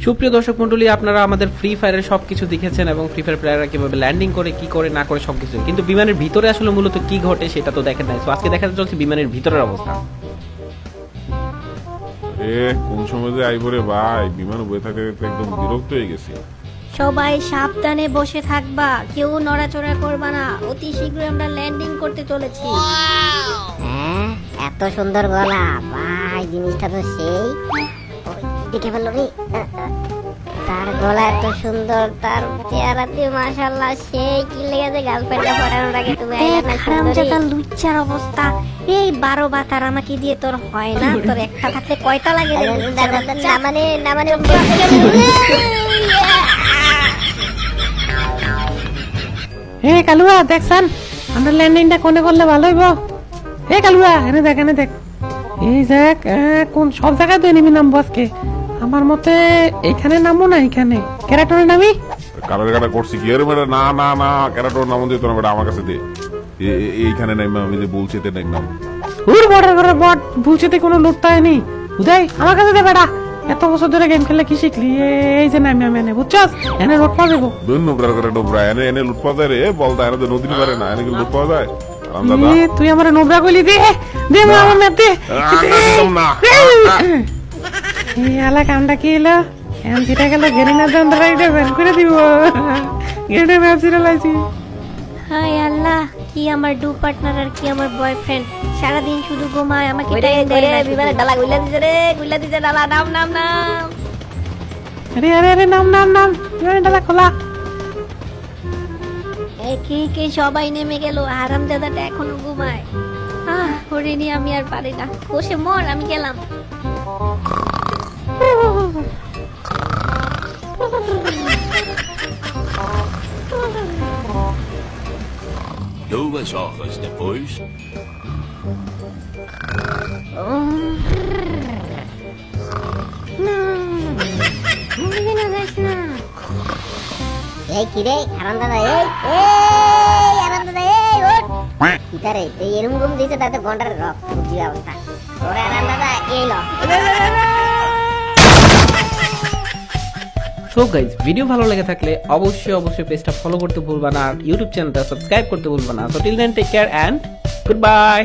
সুপ্রিয় দর্শক মন্ডলী, আপনারা আমাদের ফ্রি ফায়ারের সবকিছু দেখেছেন এবং ফ্রি ফায়ার প্লেয়াররা কিভাবে ল্যান্ডিং করে, কি করে না করে সবকিছু, কিন্তু বিমানের ভিতরে আসলে মূলত কি ঘটে সেটা তো দেখেন নাই। তো আজকে দেখাতে চলছে বিমানের ভিতরের অবস্থা। কোন সময় যে আইবরে ভাই, বিমান বয়ে থাকতে একদম বিরক্ত হয়ে গেছি। সবাই সাবধানে বসে থাকবা, কেউ নড়াচড়া করবা না। অতি শীঘ্রই আমরা ল্যান্ডিং করতে চলেছি। হ্যাঁ, এত সুন্দর গলা ভাই, জিনিসটা তো সেই দেখে ফেললো রে। তার গলা এত সুন্দর, তার চেহারা দিয়ে মাশাআল্লাহ সেই কি লেগেছে। গার্লফ্রেন্ডটা পড়ানোর আগে তুমি আইলা না হারামজাদা লুচ্চার অবস্থা। এই 12 বাতার আমাকে দিয়ে তোর হয় না, তোর একটা থাকলে কয়টা লাগে রে? না মানে হে কালুয়া, দেখছেন আমরা ল্যান্ডিংটা কোনে করলে ভালো হইব? হে কালুয়া, এনে দেখ এনে দেখ, এই দেখ কোন সব জায়গায় তো এনিমি নামবো আজকে। আমার মতে এখানে নামবো না, এখানে ক্যারাটনে নামি। কালার কাটা করছি কি? আরে বেটা, না না না, ক্যারাটোর নাম দিয়ে তোর বেটা আমার কাছে দে। এইখানে নাই, আমি যে বলছি এতে নাই নাম। হুর বড় বড় বট, বুঝতে কোনো লুটতা হয়নি। উদয় আমার কাছে দে বেটা, এত বছর ধরে গেম খেললে কি শিখলি? এই যে নামি আমি এনে, বুঝছস? এনে লুট পাওয়া যাবো। নোবরা করে ডোবরা, এনে লুট পাওয়া যায় রে। বল দা, এনে তো নদী পারে না, এনে কি লুট পাওয়া যায়? দাদা তুই আমার নোবরা কইলি, দে দে আমার ম্যাপ দে। না এই আলা কামটা কি এলো? এখন যেটা গেল গেরিনা যন্ত্রটা এটা বের করে দিব। গেটে ম্যাপ ছিল লাইছি। হায় আল্লাহ, কি আমার ডু পার্টনার আর কি আমার বয়ফ্রেন্ড সারাদিন শুধু ঘুমায়, আমাকে বিমানের ডালা গুইলা দিছে রে, গুইলা দিছে ডালা। নাম নাম নাম। আরে আরে আরে নাম নাম নাম, ডালা খোলা। একে একে সবাই নেমে গেল, হারামজাদাটা এখনো ঘুমায়। হরিণী, আমি আর পারি না, বসে মর, আমি গেলাম। Duas horas depois. এই কি রে আরামদাদা? এই আরামদাদা, এই ওঠ। কিতারে এই এরকম ঘুম দিছে, তাতে ঘন্টার রক বুঝি অবস্থা। ওরে আরামদাদা, এই ল। সো গাইজ, ভিডিও ভালো লেগে থাকলে অবশ্যই পেজটা ফলো করতে ভুলবা না, আর ইউটিউব চ্যানেলটা সাবস্ক্রাইব করতে ভুলবা না। So till then, take care and good by.